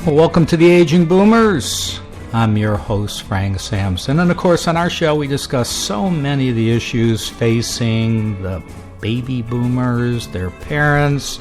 Welcome to the Aging Boomers. I'm your host, Frank Sampson, and of course on our show we discuss so many of the issues facing the baby boomers, their parents,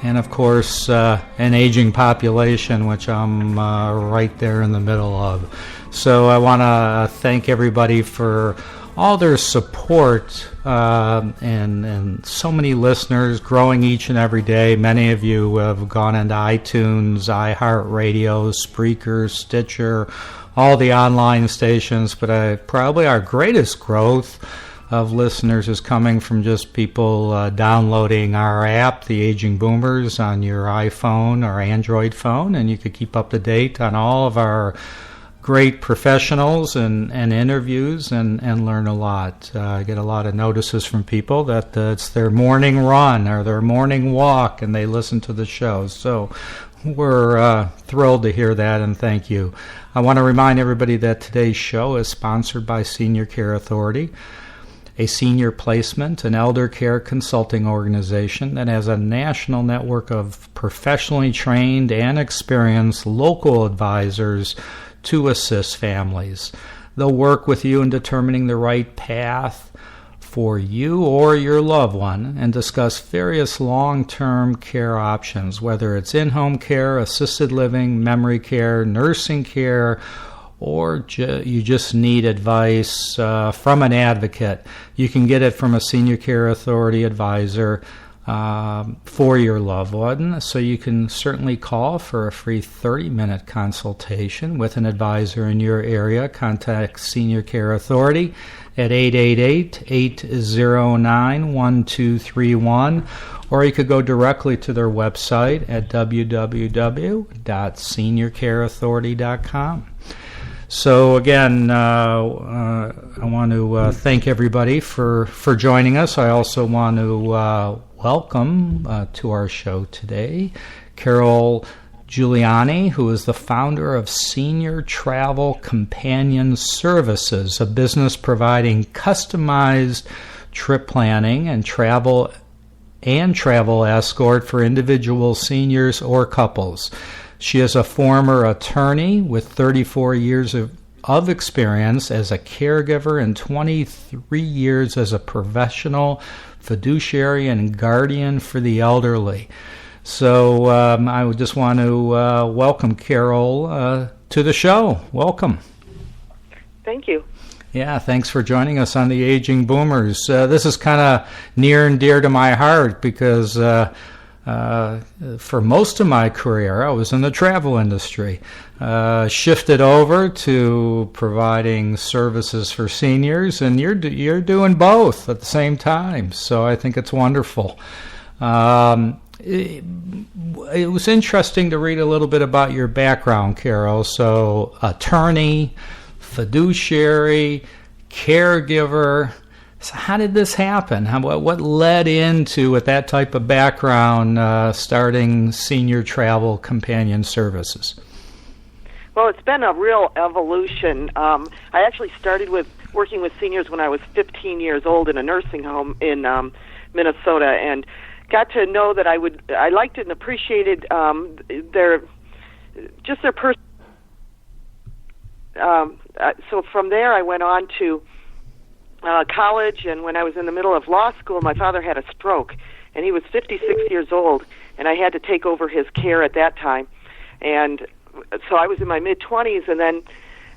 and of course an aging population, which I'm right there in the middle of. So I want to thank everybody for all their support and so many listeners growing each and every day. Many of you have gone into iTunes, iHeartRadio, Spreaker, Stitcher, all the online stations, but probably our greatest growth of listeners is coming from just people downloading our app, The Aging Boomers, on your iPhone or Android phone, and you could keep up to date on all of our great professionals and interviews and learn a lot. I get a lot of notices from people that it's their morning run or their morning walk and they listen to the show. So we're thrilled to hear that, and thank you. I want to remind everybody that today's show is sponsored by Senior Care Authority, a senior placement and elder care consulting organization that has a national network of professionally trained and experienced local advisors to assist families. They'll work with you in determining the right path for you or your loved one and discuss various long-term care options, whether it's in-home care, assisted living, memory care, nursing care, or you just need advice from an advocate. You can get it from a Senior Care Authority advisor for your loved one. So you can certainly call for a free 30-minute consultation with an advisor in your area. Contact Senior Care Authority at 888-809-1231, or you could go directly to their website at www.seniorcareauthority.com. So again, I want to thank everybody for joining us. I also want to welcome to our show today Carol Giuliani, who is the founder of Senior Travel Companion Services, a business providing customized trip planning and travel escort for individual seniors or couples. She is a former attorney with 34 years of experience as a caregiver and 23 years as a professional fiduciary and guardian for the elderly. So I would just want to welcome Carol to the show. Welcome. Thank you. Yeah, thanks for joining us on the Aging Boomers. This is kind of near and dear to my heart because for most of my career, I was in the travel industry. Shifted over to providing services for seniors, and you're doing both at the same time. So I think it's wonderful. It was interesting to read a little bit about your background, Carol. So attorney, fiduciary, caregiver. So how did this happen? What led into, with that type of background, starting Senior Travel Companion Services? Well, it's been a real evolution. I actually started with working with seniors when I was 15 years old in a nursing home in Minnesota, and got to know that I liked it and appreciated their person. So from there, I went on to college, and when I was in the middle of law school, my father had a stroke, and he was 56 years old, and I had to take over his care at that time. And so I was in my mid-20s, and then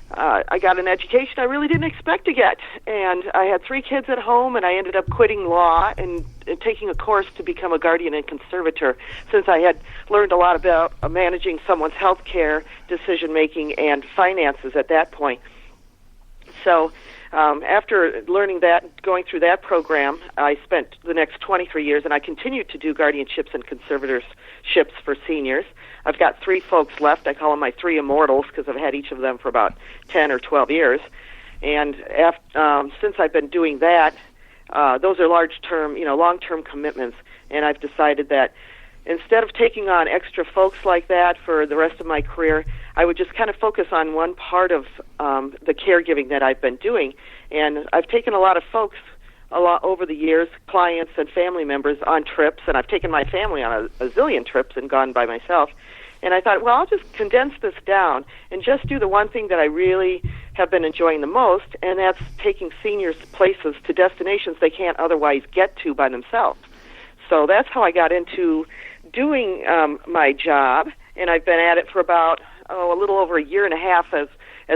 I got an education I really didn't expect to get. And I had 3 kids at home, and I ended up quitting law and taking a course to become a guardian and conservator, since I had learned a lot about managing someone's health care, decision-making, and finances at that point. So after learning that, going through that program, I spent the next 23 years, and I continued to do guardianships and conservatorships for seniors. I've got 3 folks left. I call them my 3 immortals because I've had each of them for about 10 or 12 years. And since I've been doing that, those are long-term commitments, and I've decided that instead of taking on extra folks like that for the rest of my career, I would just kind of focus on one part of the caregiving that I've been doing. And I've taken a lot of folks over the years, clients and family members, on trips, and I've taken my family on a zillion trips and gone by myself. And I thought, well, I'll just condense this down and just do the one thing that I really have been enjoying the most, and that's taking seniors places to destinations they can't otherwise get to by themselves. So that's how I got into doing my job, and I've been at it for about a little over a year and a half as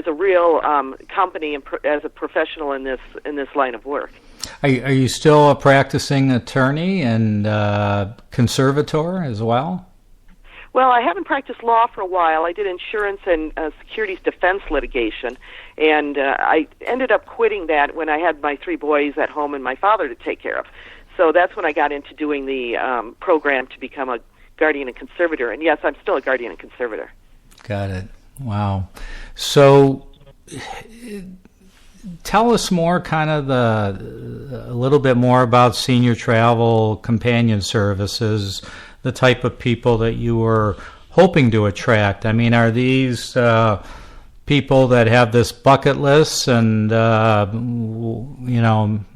a real company and as a professional in this line of work. Are you still a practicing attorney and conservator as well? Well, I haven't practiced law for a while. I did insurance and securities defense litigation, and I ended up quitting that when I had my 3 boys at home and my father to take care of. So that's when I got into doing the program to become a guardian and conservator. And yes, I'm still a guardian and conservator. Got it. Wow. So tell us more, kind of a little bit more about senior travel companion services, the type of people that you were hoping to attract. I mean, are these people that have this bucket list and,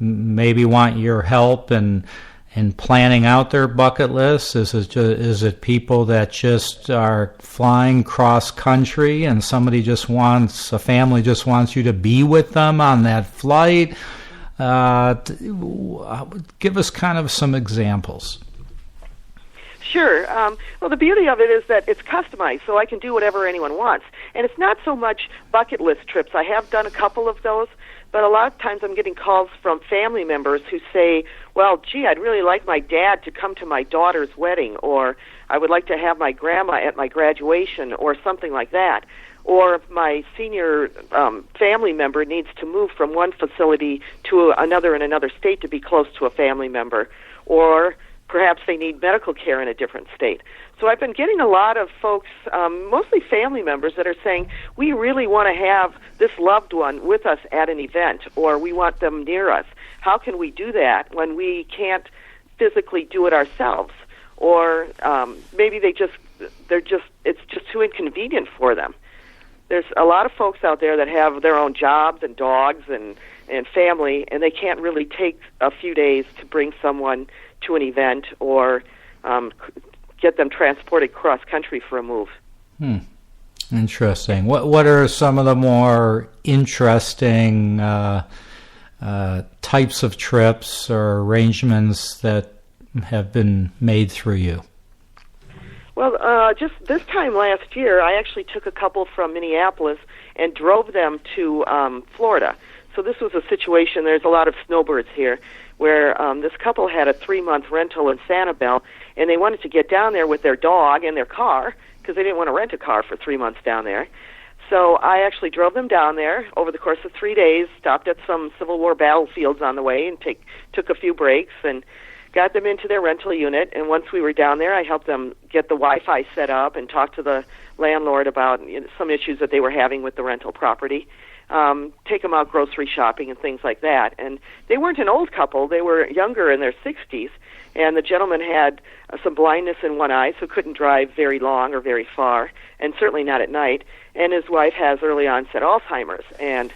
maybe want your help in planning out their bucket list? Is it people that just are flying cross country and a family just wants you to be with them on that flight? Give us kind of some examples. Sure. Well, the beauty of it is that it's customized, so I can do whatever anyone wants. And it's not so much bucket list trips. I have done a couple of those, but a lot of times I'm getting calls from family members who say, well, gee, I'd really like my dad to come to my daughter's wedding, or I would like to have my grandma at my graduation, or something like that. Or if my senior family member needs to move from one facility to another in another state to be close to a family member, or perhaps they need medical care in a different state. So I've been getting a lot of folks, mostly family members, that are saying, we really want to have this loved one with us at an event, or we want them near us. How can we do that when we can't physically do it ourselves? Or maybe it's just too inconvenient for them. There's a lot of folks out there that have their own jobs and dogs and family, and they can't really take a few days to bring someone to an event or get them transported cross-country for a move. Interesting. What are some of the more interesting types of trips or arrangements that have been made through you? Well, just this time last year, I actually took a couple from Minneapolis and drove them to Florida. So this was a situation, there's a lot of snowbirds here, where this couple had a 3-month rental in Sanibel, and they wanted to get down there with their dog and their car, because they didn't want to rent a car for 3 months down there. So I actually drove them down there over the course of 3 days, stopped at some Civil War battlefields on the way, and took a few breaks, and got them into their rental unit. And once we were down there, I helped them get the Wi-Fi set up and talk to the landlord about some issues that they were having with the rental property. Take them out grocery shopping and things like that. And they weren't an old couple. They were younger, in their 60s, and the gentleman had some blindness in one eye, so couldn't drive very long or very far, and certainly not at night. And his wife has early onset Alzheimer's, and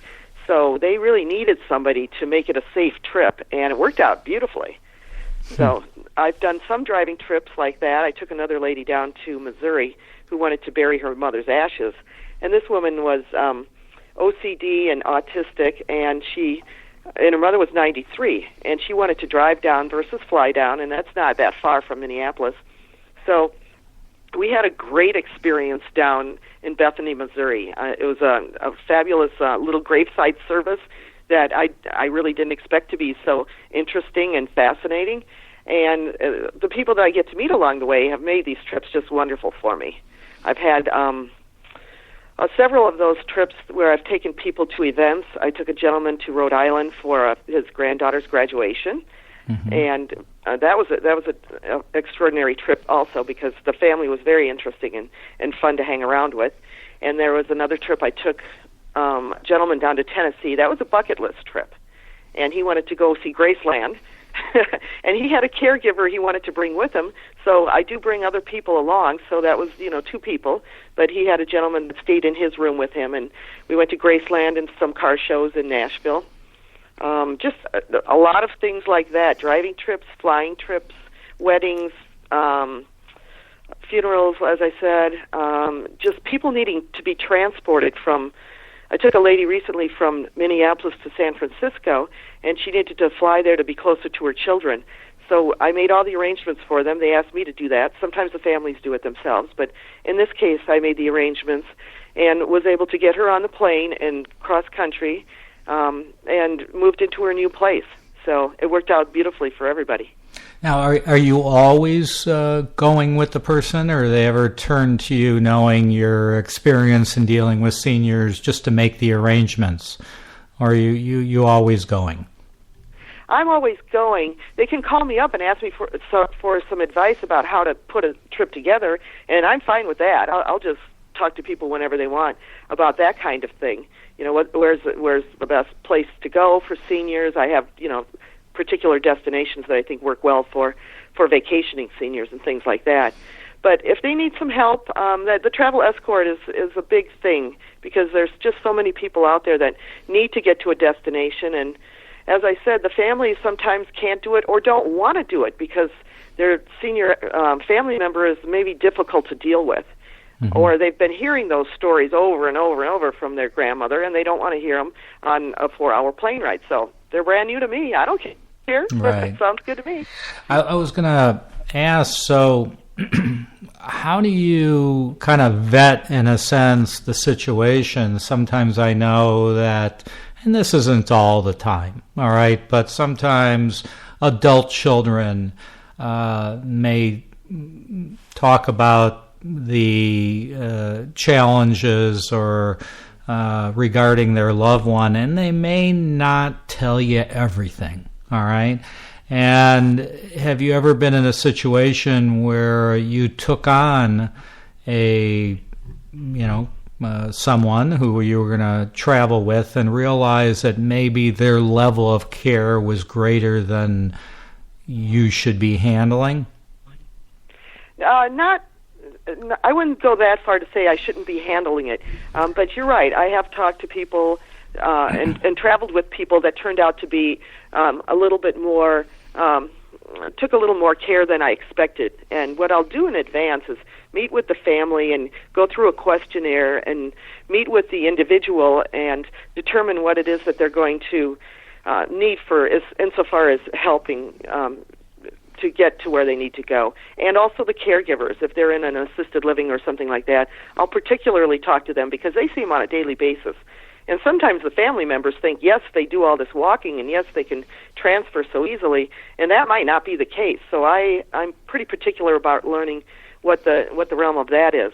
so they really needed somebody to make it a safe trip, and it worked out beautifully. So I've done some driving trips like that. I took another lady down to Missouri who wanted to bury her mother's ashes, and this woman was OCD and autistic, and her mother was 93, and she wanted to drive down versus fly down, and that's not that far from Minneapolis. So we had a great experience down in Bethany, Missouri. It was a fabulous little graveside service that I really didn't expect to be so interesting and fascinating. And the people that I get to meet along the way have made these trips just wonderful for me. I've had several of those trips where I've taken people to events. I took a gentleman to Rhode Island for his granddaughter's graduation, and that was an extraordinary trip also, because the family was very interesting and fun to hang around with. And there was another trip I took a gentleman down to Tennessee. That was a bucket list trip, and he wanted to go see Graceland. And he had a caregiver he wanted to bring with him, so I do bring other people along, so that was 2 people, but he had a gentleman that stayed in his room with him, and we went to Graceland and some car shows in Nashville. Just a lot of things like that, driving trips, flying trips, weddings, Funerals, as I said, just people needing to be transported from. I took a lady recently from Minneapolis to San Francisco, and she needed to fly there to be closer to her children. So I made all the arrangements for them. They asked me to do that. Sometimes the families do it themselves, but in this case, I made the arrangements and was able to get her on the plane and cross country and moved into her new place. So it worked out beautifully for everybody. Now, are you always going with the person, or do they ever turn to you knowing your experience in dealing with seniors just to make the arrangements? Or are you always going? I'm always going. They can call me up and ask me for some advice about how to put a trip together, and I'm fine with that. I'll just talk to people whenever they want about that kind of thing. You know, where's the best place to go for seniors? I have, particular destinations that I think work well for vacationing seniors and things like that. But if they need some help, the travel escort is a big thing, because there's just so many people out there that need to get to a destination. And as I said, the families sometimes can't do it or don't want to do it because their senior family member is maybe difficult to deal with. Mm-hmm. Or they've been hearing those stories over and over and over from their grandmother, and they don't want to hear them on a 4-hour plane ride. So they're brand new to me. I don't care. Right. Sounds good to me. I was going to ask, so how do you kind of vet, in a sense, the situation? Sometimes I know that, and this isn't all the time, all right, but sometimes adult children may talk about the challenges or regarding their loved one, and they may not tell you everything. All right. And have you ever been in a situation where you took on someone who you were going to travel with and realized that maybe their level of care was greater than you should be handling? I wouldn't go that far to say I shouldn't be handling it. But you're right. I have talked to people and traveled with people that turned out to be a little bit more, took a little more care than I expected. And what I'll do in advance is meet with the family and go through a questionnaire and meet with the individual and determine what it is that they're going to need for insofar as helping to get to where they need to go. And also the caregivers, if they're in an assisted living or something like that, I'll particularly talk to them because they see them on a daily basis. And sometimes the family members think, yes, they do all this walking, and yes, they can transfer so easily, and that might not be the case. So I'm pretty particular about learning what the realm of that is.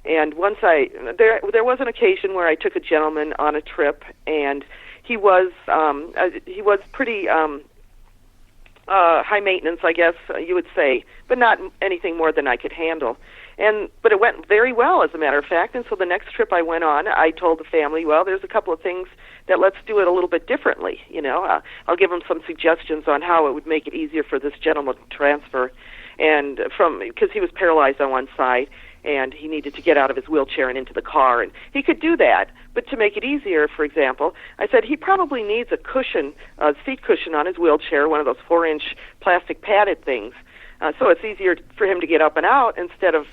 And once there was an occasion where I took a gentleman on a trip, and he was pretty high maintenance, I guess you would say, but not anything more than I could handle. But it went very well, as a matter of fact. And so the next trip I went on, I told the family, well, there's a couple of things that let's do it a little bit differently. I'll give them some suggestions on how it would make it easier for this gentleman to transfer, and because he was paralyzed on one side and he needed to get out of his wheelchair and into the car, and he could do that. But to make it easier, for example, I said he probably needs a cushion, a seat cushion on his wheelchair, one of those 4-inch plastic padded things. So it's easier for him to get up and out instead of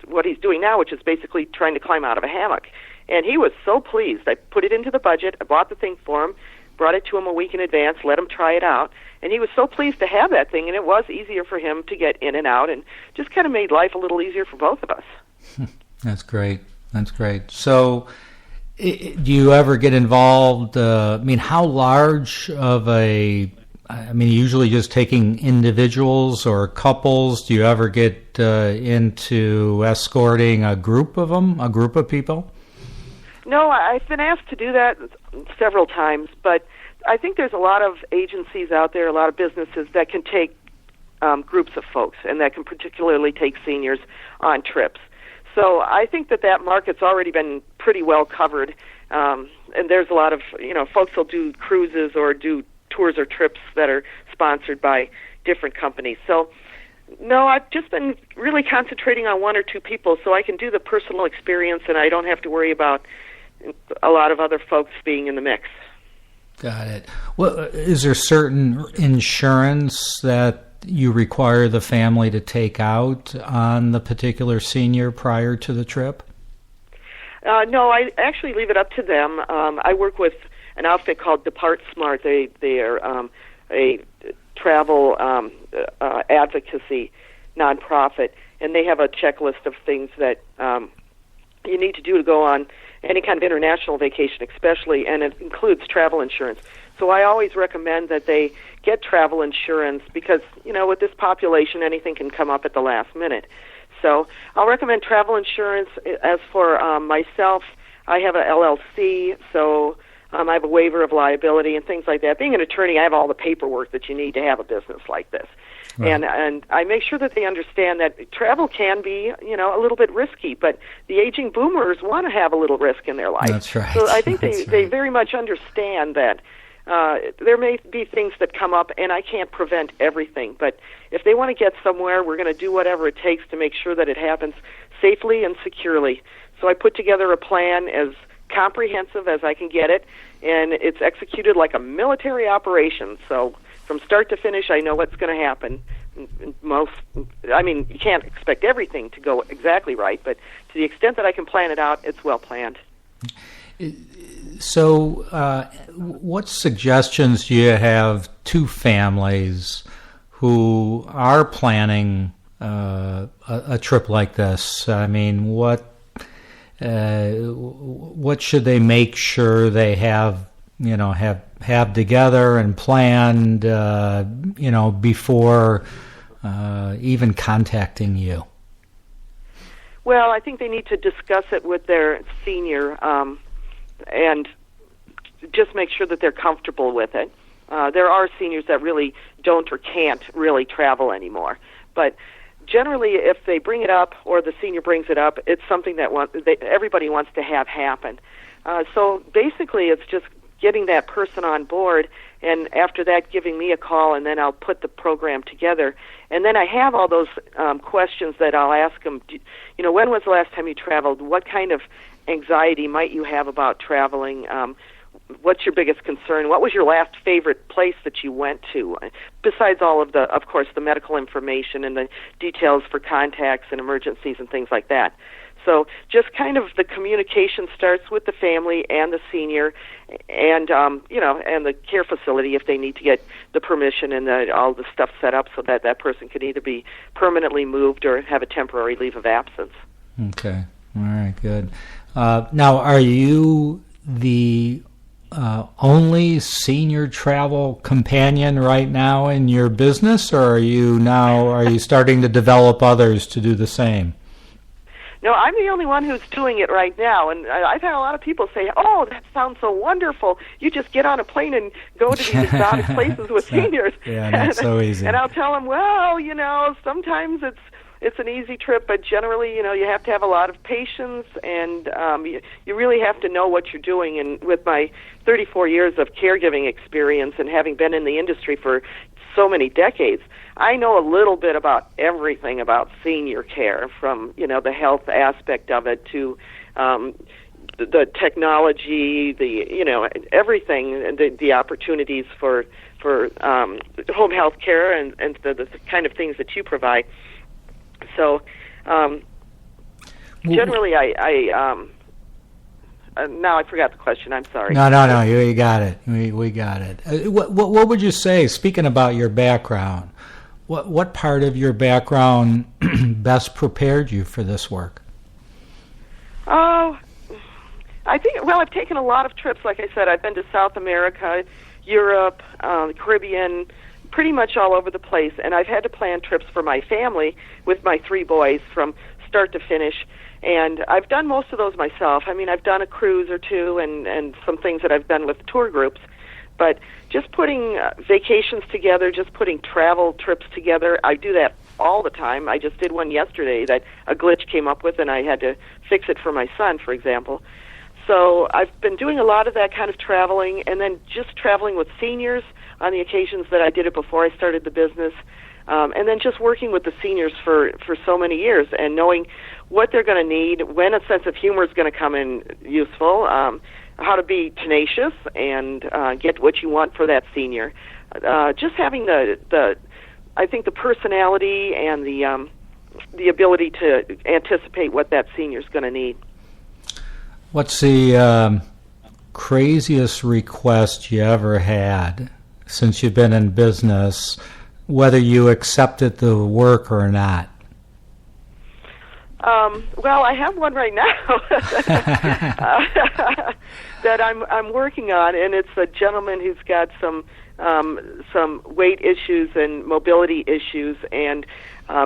what he's doing now, which is basically trying to climb out of a hammock. And he was so pleased. I put it into the budget. I bought the thing for him, brought it to him a week in advance, let him try it out. And he was so pleased to have that thing, and it was easier for him to get in and out, and just kind of made life a little easier for both of us. That's great. That's great. So do you ever get involved? How large of usually just taking individuals or couples. Do you ever get into escorting a group of them, a group of people? No, I've been asked to do that several times, but I think there's a lot of agencies out there, a lot of businesses that can take groups of folks, and that can particularly take seniors on trips. So I think that market's already been pretty well covered, and there's a lot of, folks will do cruises or do tours or trips that are sponsored by different companies. So, no, I've just been really concentrating on one or two people so I can do the personal experience and I don't have to worry about a lot of other folks being in the mix. Got it. Well, is there certain insurance that you require the family to take out on the particular senior prior to the trip? No, I actually leave it up to them. I work with an outfit called Depart Smart. They are a travel advocacy nonprofit, and they have a checklist of things that you need to do to go on any kind of international vacation, especially, and it includes travel insurance. So I always recommend that they get travel insurance because, with this population, anything can come up at the last minute. So I'll recommend travel insurance. As for myself, I have a LLC, so I have a waiver of liability and things like that. Being an attorney, I have all the paperwork that you need to have a business like this. Right. And I make sure that they understand that travel can be, a little bit risky, but the aging boomers want to have a little risk in their life. That's right. So I think they very much understand that there may be things that come up, and I can't prevent everything. But if they want to get somewhere, we're going to do whatever it takes to make sure that it happens safely and securely. So I put together a plan as comprehensive as I can get it, and it's executed like a military operation. So from start to finish, I know what's going to happen. You can't expect everything to go exactly right, but to the extent that I can plan it out, it's well planned. So what suggestions do you have to families who are planning a trip like this? I mean, what should they make sure they have together and planned, before even contacting you? Well, I think they need to discuss it with their senior and just make sure that they're comfortable with it. There are seniors that really don't or can't really travel anymore. But generally, if they bring it up or the senior brings it up, it's something that everybody wants to have happen. So basically, it's just getting that person on board, and after that, giving me a call, and then I'll put the program together. And then I have all those questions that I'll ask them. When was the last time you traveled? What kind of anxiety might you have about traveling? What's your biggest concern? What was your last favorite place that you went to? Besides all of course, the medical information and the details for contacts and emergencies and things like that. So just kind of the communication starts with the family and the senior, and and the care facility if they need to get the permission and all the stuff set up so that that person could either be permanently moved or have a temporary leave of absence. Okay. All right. Good. Now, are you the only senior travel companion right now in your business, or are you starting to develop others to do the same? No, I'm the only one who's doing it right now, and I've had a lot of people say, "Oh, that sounds so wonderful! You just get on a plane and go to these exotic places with seniors." Yeah, not so easy. And I'll tell them, "Well, sometimes it's an easy trip, but generally, you have to have a lot of patience, and you really have to know what you're doing." And with my 34 years of caregiving experience and having been in the industry for so many decades, I know a little bit about everything about senior care, from the health aspect of it to the technology, everything, the opportunities for home health care and the kind of things that you provide. So generally, I now I forgot the question. I'm sorry. No. You got it. We got it. What would you say, speaking about your background, what part of your background best prepared you for this work? Oh, I think, I've taken a lot of trips. Like I said, I've been to South America, Europe, the Caribbean, pretty much all over the place. And I've had to plan trips for my family with my 3 boys from start to finish. And I've done most of those myself. I mean, I've done a cruise or two and some things that I've done with tour groups. But just putting vacations together, just putting travel trips together, I do that all the time. I just did one yesterday that a glitch came up with, and I had to fix it for my son, for example. So I've been doing a lot of that kind of traveling, and then just traveling with seniors on the occasions that I did it before I started the business. And then just working with the seniors for so many years and knowing what they're going to need, when a sense of humor is going to come in useful, how to be tenacious and get what you want for that senior. Just having the I think the personality and the ability to anticipate what that senior is going to need. What's the craziest request you ever had since you've been in business, whether you accepted the work or not? Well, I have one right now that I'm working on, and it's a gentleman who's got some weight issues and mobility issues, and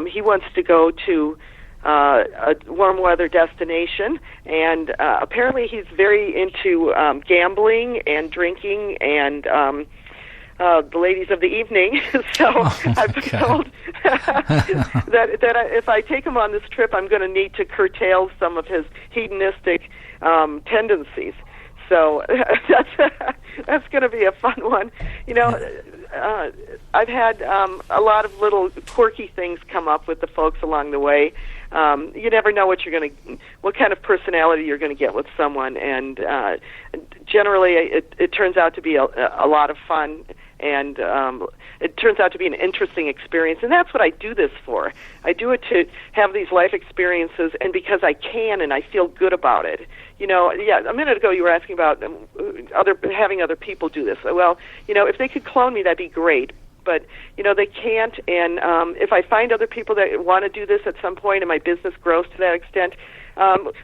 he wants to go to a warm weather destination, and apparently he's very into gambling and drinking and the ladies of the evening. So I've been told that if I take him on this trip, I'm going to need to curtail some of his hedonistic tendencies. So that's going to be a fun one. You know, I've had a lot of little quirky things come up with the folks along the way. You never know what what kind of personality you're going to get with someone, and generally it turns out to be a lot of fun, and it turns out to be an interesting experience, and that's what I do this for. I do it to have these life experiences, and because I can, and I feel good about it. You know, yeah, a minute ago you were asking about having other people do this. Well, you know, if they could clone me, that'd be great. But, you know, they can't, and if I find other people that want to do this at some point and my business grows to that extent,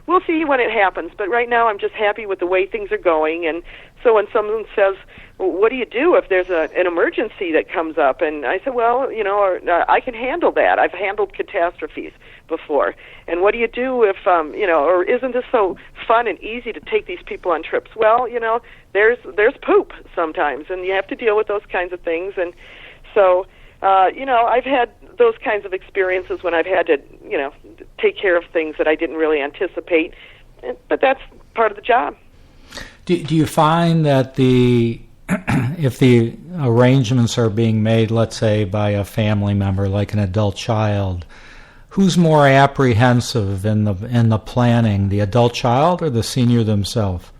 we'll see when it happens. But right now I'm just happy with the way things are going. And so when someone says, well, what do you do if there's an emergency that comes up? And I said, well, you know, I can handle that. I've handled catastrophes before. And what do you do if, you know, or isn't this so fun and easy to take these people on trips? Well, you know, there's poop sometimes, and you have to deal with those kinds of things. And so, you know, I've had those kinds of experiences when I've had to, you know, take care of things that I didn't really anticipate, but that's part of the job. Do you find that if the arrangements are being made, let's say, by a family member, like an adult child, who's more apprehensive in the planning, the adult child or the senior themselves?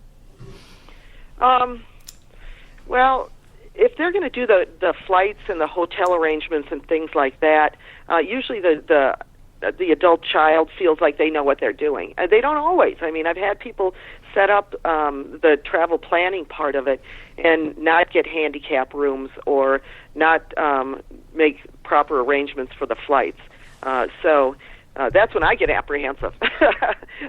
Well, if they're going to do the flights and the hotel arrangements and things like that, usually the adult child feels like they know what they're doing. They don't always. I mean, I've had people set up the travel planning part of it and not get handicap rooms or not make proper arrangements for the flights. So that's when I get apprehensive.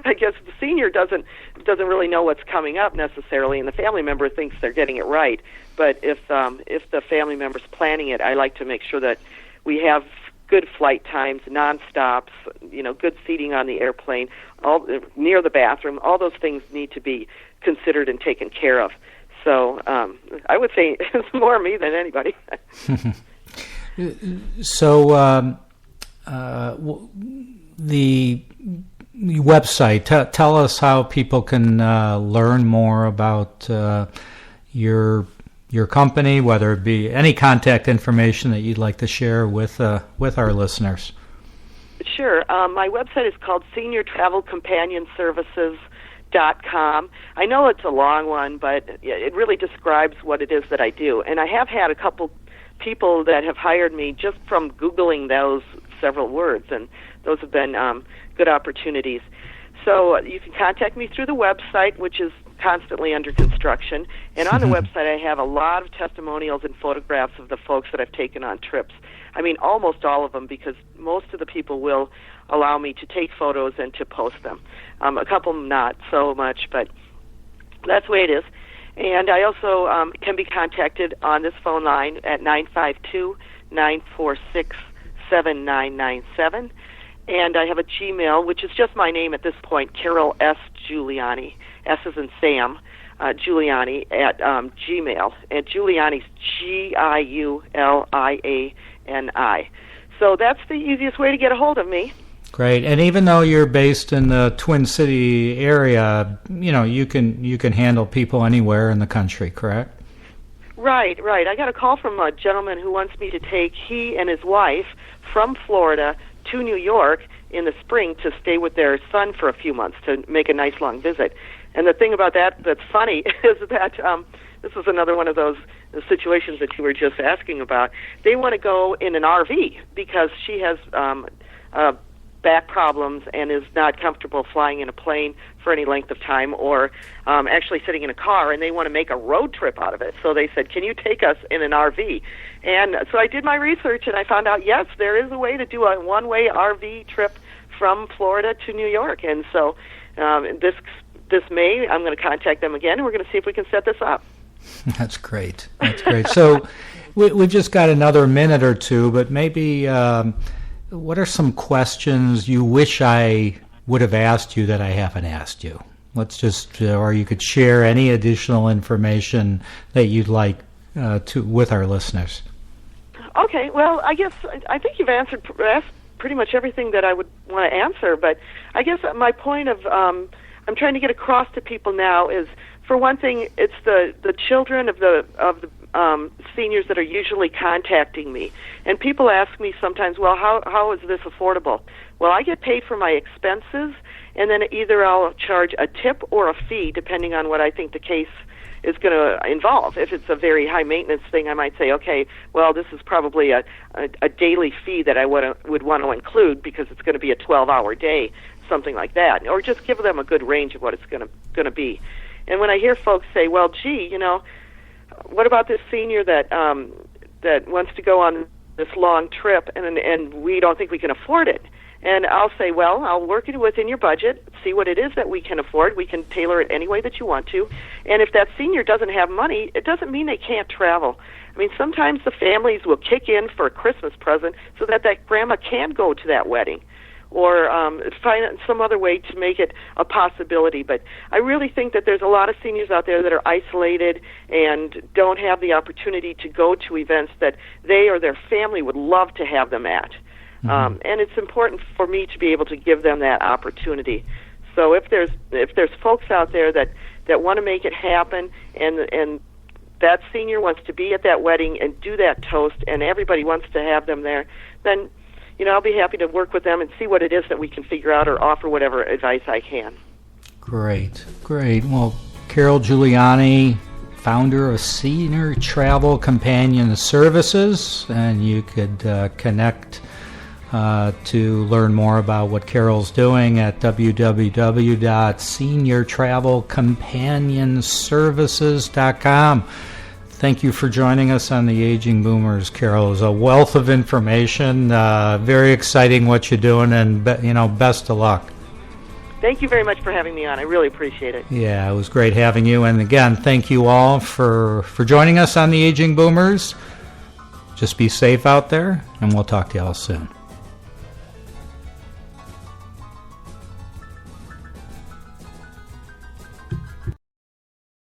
I guess the senior doesn't really know what's coming up necessarily, and the family member thinks they're getting it right. But if the family member's planning it, I like to make sure that we have good flight times, non-stops, you know, good seating on the airplane, all near the bathroom. All those things need to be considered and taken care of. So I would say it's more me than anybody. So the website, tell us how people can learn more about your company, whether it be any contact information that you'd like to share with our listeners. Sure. My website is called SeniorTravelCompanionServices.com. I know it's a long one, but it really describes what it is that I do. And I have had a couple people that have hired me just from Googling those several words, and those have been good opportunities. So you can contact me through the website, which is constantly under construction. And on the website, I have a lot of testimonials and photographs of the folks that I've taken on trips. I mean, almost all of them, because most of the people will allow me to take photos and to post them. A couple not so much, but that's the way it is. And I also can be contacted on this phone line at 952-946-7997. And I have a Gmail, which is just my name at this point, Carol S. Giuliani, S as in Sam, Giuliani at Gmail. And Giuliani's Giuliani. So that's the easiest way to get a hold of me. Great. And even though you're based in the Twin City area, you know, you can handle people anywhere in the country, correct? Right. I got a call from a gentleman who wants me to take he and his wife from Florida to New York in the spring to stay with their son for a few months to make a nice long visit. And the thing about that's funny is that this is another one of those the situations that you were just asking about, they want to go in an RV because she has back problems and is not comfortable flying in a plane for any length of time, or actually sitting in a car, and they want to make a road trip out of it. So they said, can you take us in an RV? And so I did my research, and I found out, yes, there is a way to do a one-way RV trip from Florida to New York. And so this May, I'm going to contact them again, and we're going to see if we can set this up. That's great. That's great. So we've just got another minute or two, but maybe what are some questions you wish I would have asked you that I haven't asked you? Let's just, or you could share any additional information that you'd like with our listeners. Okay. Well, I think you've asked pretty much everything that I would want to answer. But I guess my point of I'm trying to get across to people now is, for one thing, it's the children of the seniors that are usually contacting me. And people ask me sometimes, well, how is this affordable? Well, I get paid for my expenses, and then either I'll charge a tip or a fee, depending on what I think the case is going to involve. If it's a very high-maintenance thing, I might say, okay, well, this is probably a daily fee that I would want to include because it's going to be a 12-hour day, something like that. Or just give them a good range of what it's going to be. And when I hear folks say, well, gee, what about this senior that wants to go on this long trip and we don't think we can afford it? And I'll say, well, I'll work it within your budget, see what it is that we can afford. We can tailor it any way that you want to. And if that senior doesn't have money, it doesn't mean they can't travel. I mean, sometimes the families will kick in for a Christmas present so that grandma can go to that wedding, or find some other way to make it a possibility. But I really think that there's a lot of seniors out there that are isolated and don't have the opportunity to go to events that they or their family would love to have them at. And it's important for me to be able to give them that opportunity. So if there's folks out there that want to make it happen, and that senior wants to be at that wedding and do that toast, and everybody wants to have them there, then I'll be happy to work with them and see what it is that we can figure out, or offer whatever advice I can. Great. Well, Carol Giuliani, founder of Senior Travel Companion Services, and you could connect to learn more about what Carol's doing at www.seniortravelcompanionservices.com. Thank you for joining us on the Aging Boomers, Carol. It was a wealth of information. Very exciting what you're doing, and best of luck. Thank you very much for having me on. I really appreciate it. Yeah, it was great having you. And again, thank you all for joining us on the Aging Boomers. Just be safe out there, and we'll talk to you all soon.